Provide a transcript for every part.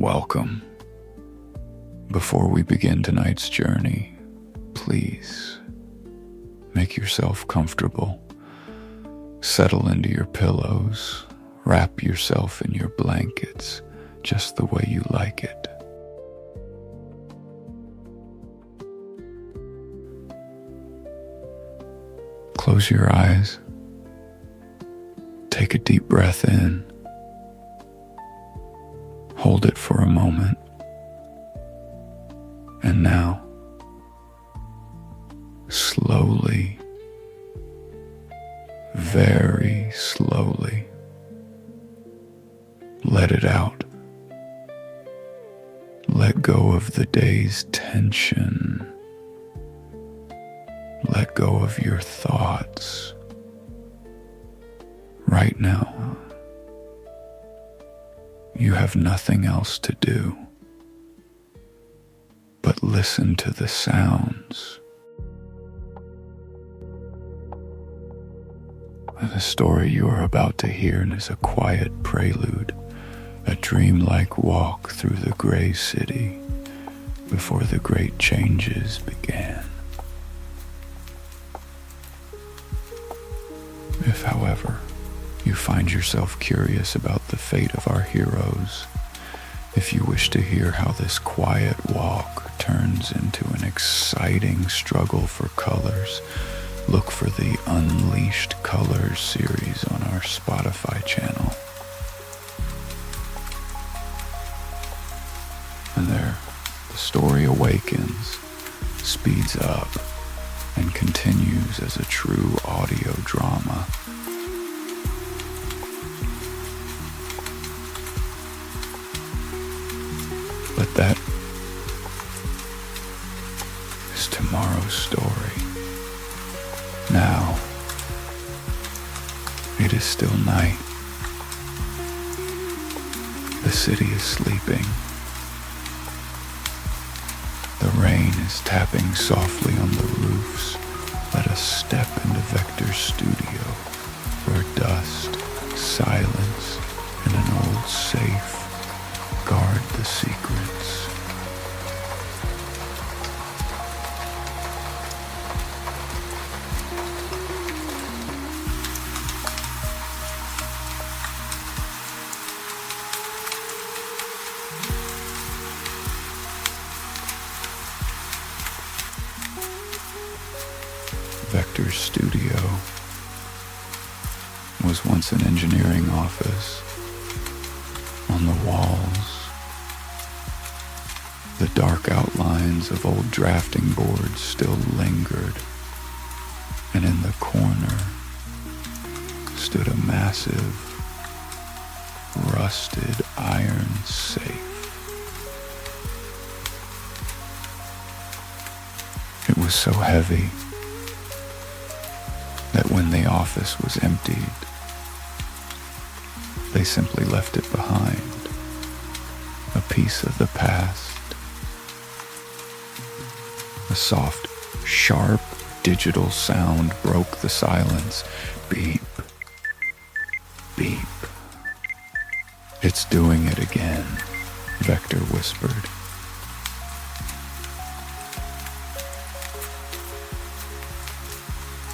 Welcome. Before we begin tonight's journey, please make yourself comfortable. Settle into your pillows. Wrap yourself in your blankets just the way you like it. Close your eyes. Take a deep breath in. Hold it for a moment. And now, slowly, very slowly, let it out. Let go of the day's tension. Let go of your thoughts. Right now, you have nothing else to do but listen to the sounds. The story you are about to hear is a quiet prelude, a dreamlike walk through the gray city before the great changes began. If, however, you find yourself curious about the fate of our heroes, if you wish to hear how this quiet walk turns into an exciting struggle for colors, look for the Unleashed Colors series on our Spotify channel. And there, the story awakens, speeds up, and continues as a true audio drama. But that is tomorrow's story. Now, it is still night. The city is sleeping. The rain is tapping softly on the roofs. Let us step into Vector's studio, where dust, silence, and an old safe guard the secrets. Vector's studio was once an engineering office. On the walls, the dark outlines of old drafting boards still lingered, and in the corner stood a massive, rusted iron safe. It was so heavy that when the office was emptied, they simply left it behind, a piece of the past. A soft, sharp, digital sound broke the silence. Beep, beep. It's doing it again, Vector whispered.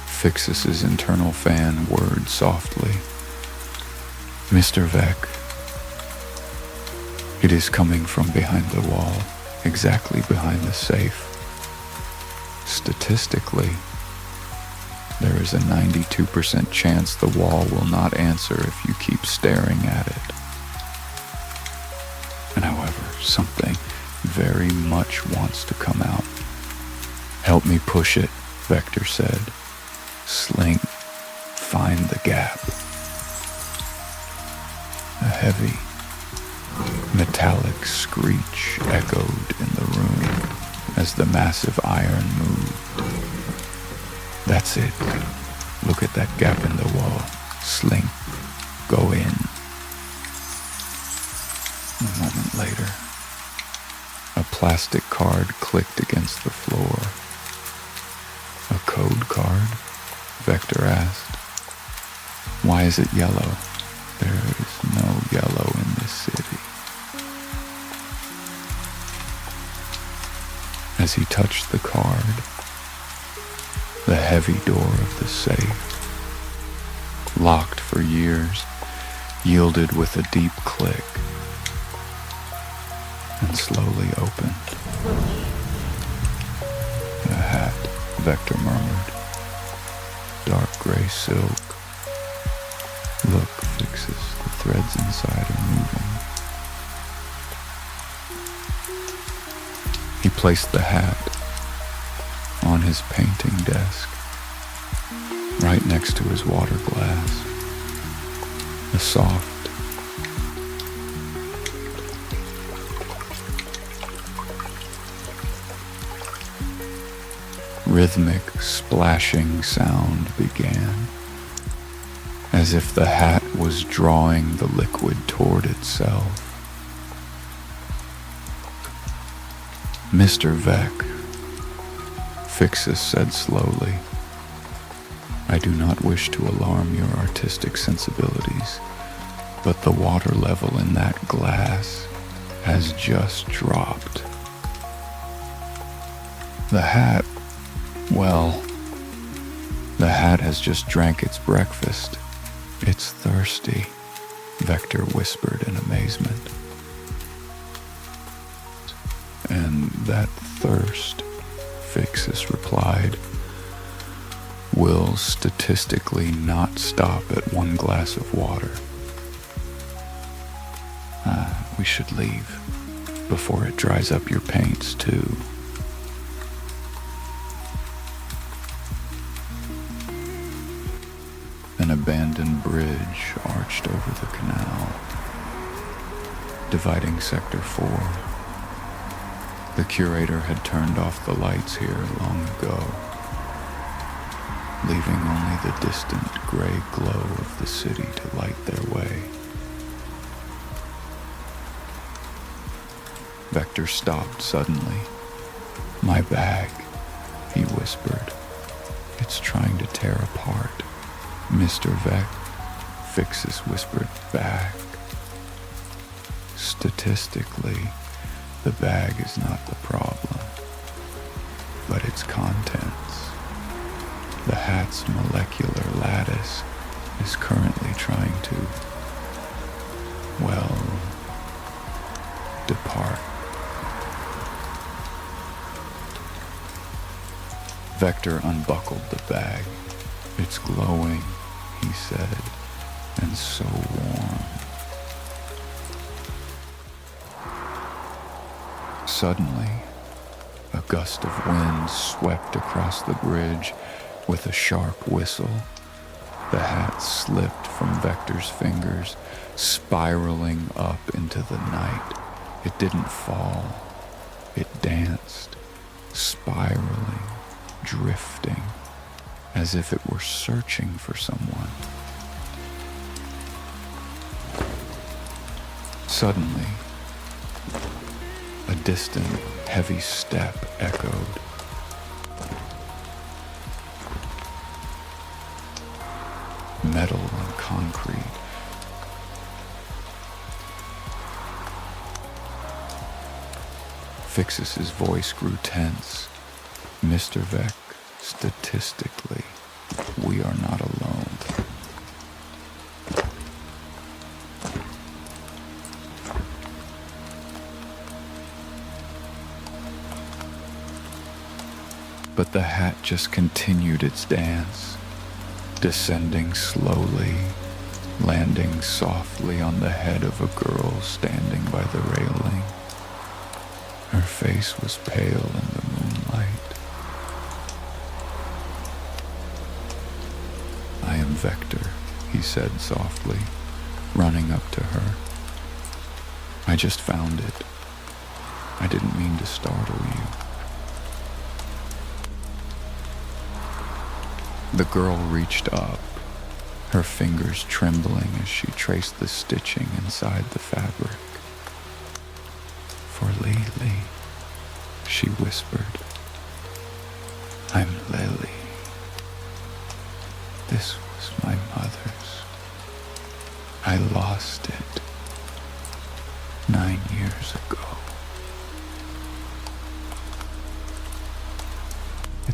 Fixus's internal fan whirred softly. Mr. Vec, it is coming from behind the wall, exactly behind the safe. Statistically, there is a 92% chance the wall will not answer if you keep staring at it. And however, something very much wants to come out. Help me push it, Vector said. Slink, find the gap. A heavy, metallic screech echoed in the room as the massive iron moved. That's it. Look at that gap in the wall. Slink, go in. A moment later, a plastic card clicked against the floor. A code card? Vector asked. Why is it yellow? There is no yellow in this city. as he touched the card. The heavy door of the safe, locked for years, yielded with a deep click and slowly opened. A hat, Vector murmured. Dark gray silk. Look, fixes, the threads inside are moving. He placed the hat on his painting desk, right next to his water glass. A soft, rhythmic splashing sound began, as if the hat was drawing the liquid toward itself. Mr. Vec, Fixus said slowly, I do not wish to alarm your artistic sensibilities, but the water level in that glass has just dropped. The hat, well, the hat has just drank its breakfast. It's thirsty, Vector whispered in amazement. And that thirst, Fixus replied, will statistically not stop at one glass of water. We should leave before it dries up your paints too. An abandoned bridge arched over the canal, dividing Sector 4. The curator had turned off the lights here long ago, leaving only the distant gray glow of the city to light their way. Vector stopped suddenly. My bag, he whispered. It's trying to tear apart. Mr. Vec, Fixus whispered back. Statistically, the bag is not the problem, but its contents. The hat's molecular lattice is currently trying to, well, depart. Vector unbuckled the bag. It's glowing, he said, and so warm. Suddenly, a gust of wind swept across the bridge with a sharp whistle. The hat slipped from Vector's fingers, spiraling up into the night. It didn't fall. It danced, spiraling, drifting, as if it were searching for someone. Suddenly, a distant, heavy step echoed. Metal and concrete. Fixus's voice grew tense. Mr. Vec, statistically, we are not alone. But the hat just continued its dance, descending slowly, landing softly on the head of a girl standing by the railing. Her face was pale in the moonlight. I am Vector, he said softly, running up to her. I just found it. I didn't mean to startle you. The girl reached up, her fingers trembling as she traced the stitching inside the fabric. For Lily, she whispered. I'm Lily. This was my mother's. I lost it 9 years ago.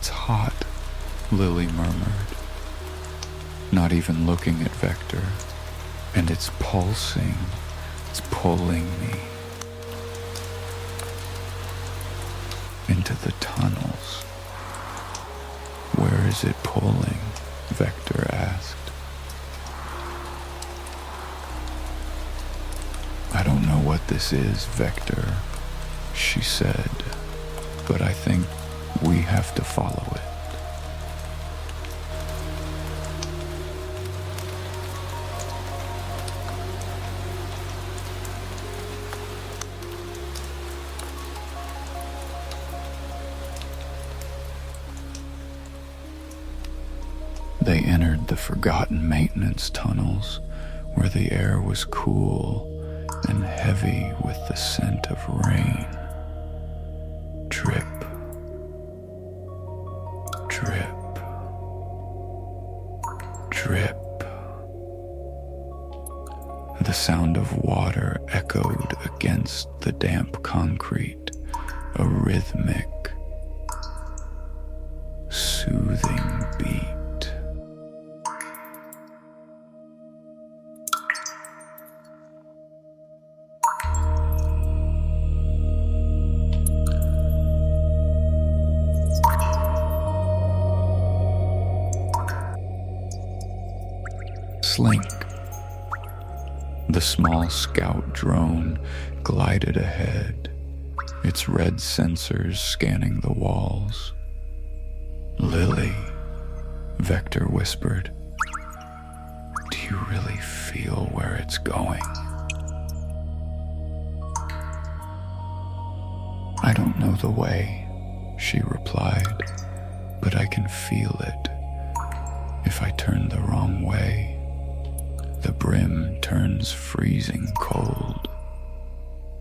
It's hot, Lily murmured, not even looking at Vector. And it's pulsing. It's pulling me into the tunnels. Where is it pulling? Vector asked. I don't know what this is, Vector, she said, but I think we have to follow it. They entered the forgotten maintenance tunnels where the air was cool and heavy with the scent of rain. Drip, drip, drip. The sound of water echoed against the damp concrete, a rhythmic, soothing beat. Slink. The small scout drone glided ahead, its red sensors scanning the walls. Lily, Vector whispered, do you really feel where it's going? I don't know the way, she replied, but I can feel it. If I turn the wrong way, the brim turns freezing cold.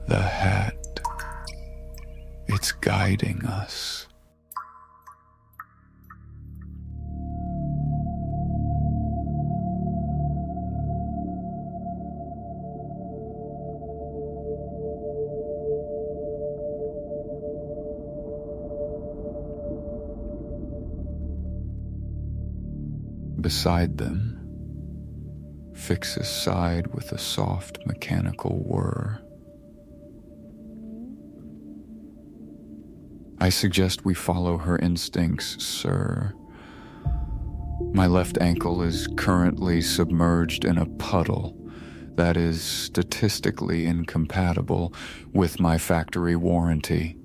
The hat, it's guiding us. Beside them, Fixus sighed with a soft mechanical whir. I suggest we follow her instincts, sir. My left ankle is currently submerged in a puddle that is statistically incompatible with my factory warranty.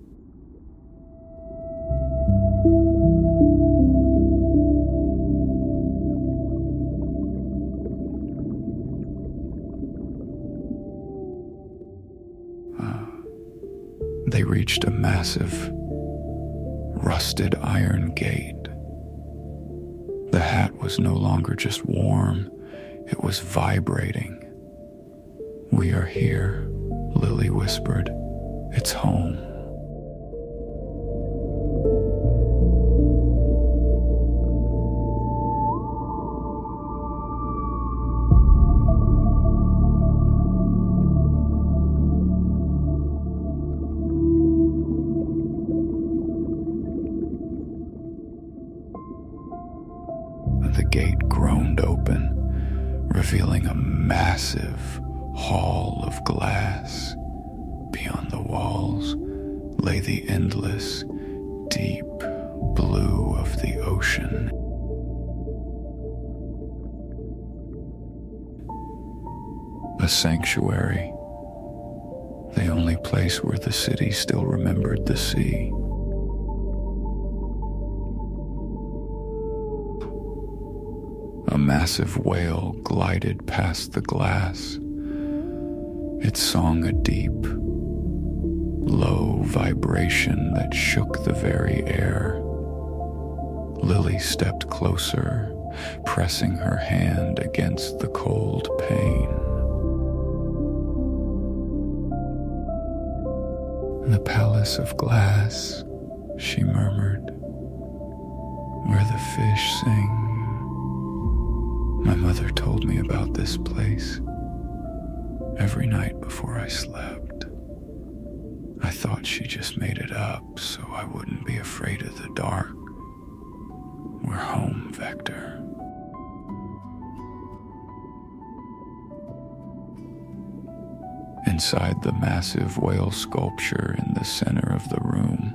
They reached a massive, rusted iron gate. The hat was no longer just warm, it was vibrating. We are here, Lily whispered. It's home. The gate groaned open, revealing a massive hall of glass. Beyond the walls lay the endless, deep blue of the ocean. A sanctuary, the only place where the city still remembered the sea. A massive whale glided past the glass. It sung a deep, low vibration that shook the very air. Lily stepped closer, pressing her hand against the cold pane. The palace of glass, she murmured, where the fish sing. My mother told me about this place every night before I slept. I thought she just made it up so I wouldn't be afraid of the dark. We're home, Vector. Inside the massive whale sculpture in the center of the room,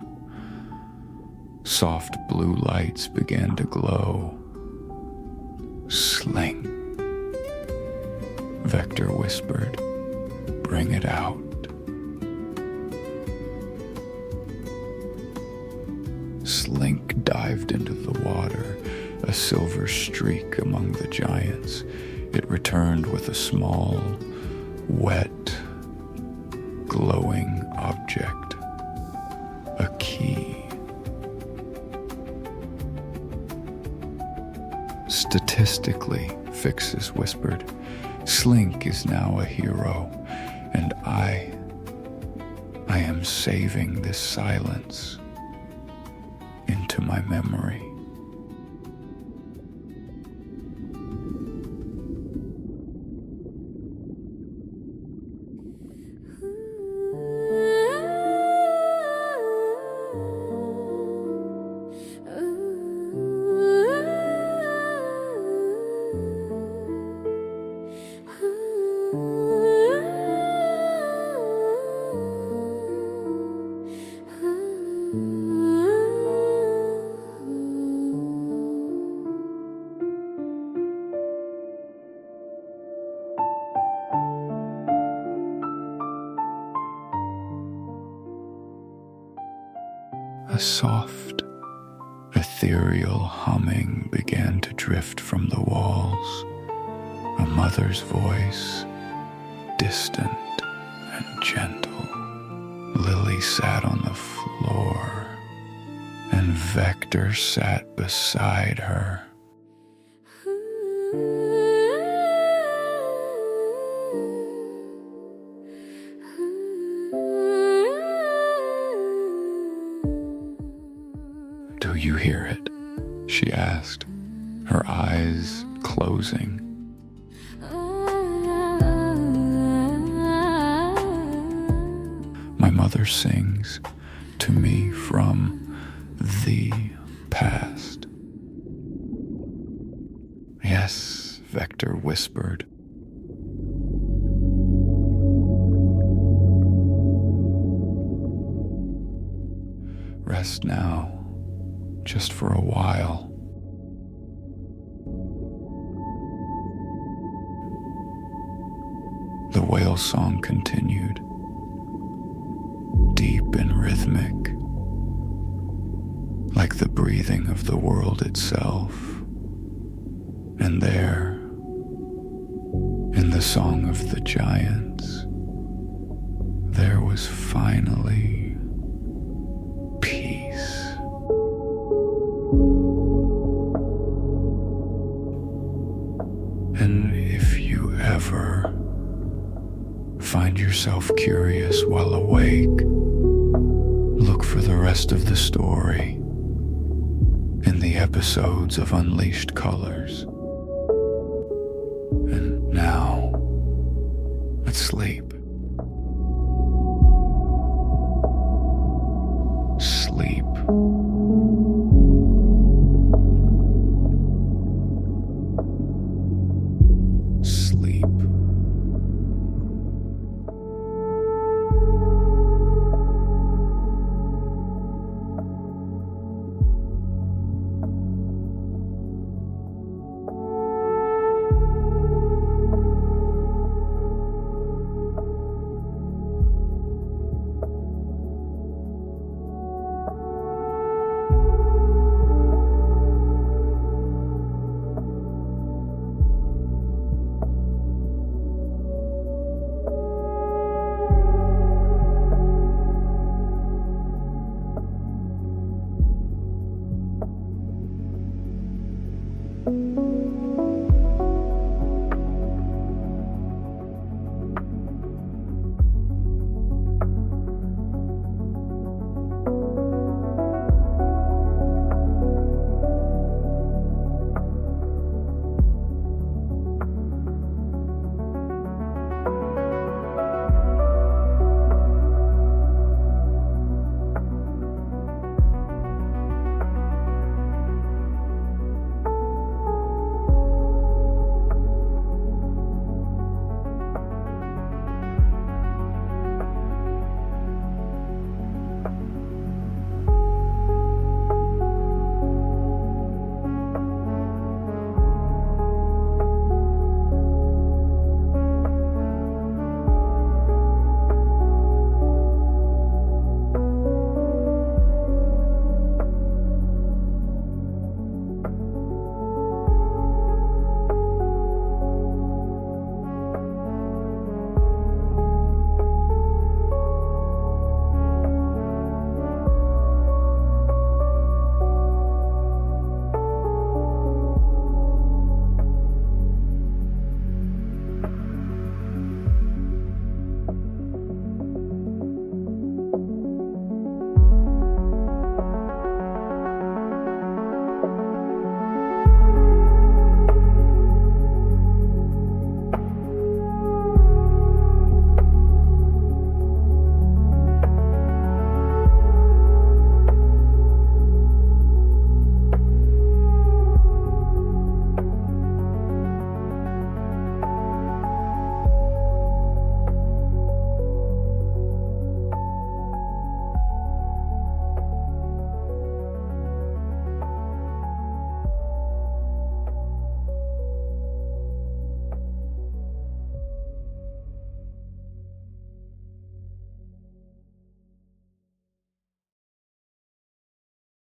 soft blue lights began to glow. Slink, Vector whispered. Bring it out. Slink dived into the water, a silver streak among the giants. It returned with a small, wet, glowing object. A key. Statistically, Fixus whispered, Slink is now a hero, and I am saving this silence into my memory. A soft, ethereal humming began to drift from the walls. A mother's voice, distant and gentle. Lily sat on the floor, and Vector sat beside her. Do you hear it? She asked, her eyes closing. My mother sings to me from the past. Yes, Vector whispered. Rest now, just for a while. The whale song continued, deep and rhythmic, like the breathing of the world itself. And there, in the song of the giants, there was finally peace. And if you ever find yourself curious while awake, look for the rest of the story in the episodes of Unleashed Colors. And now, let's sleep.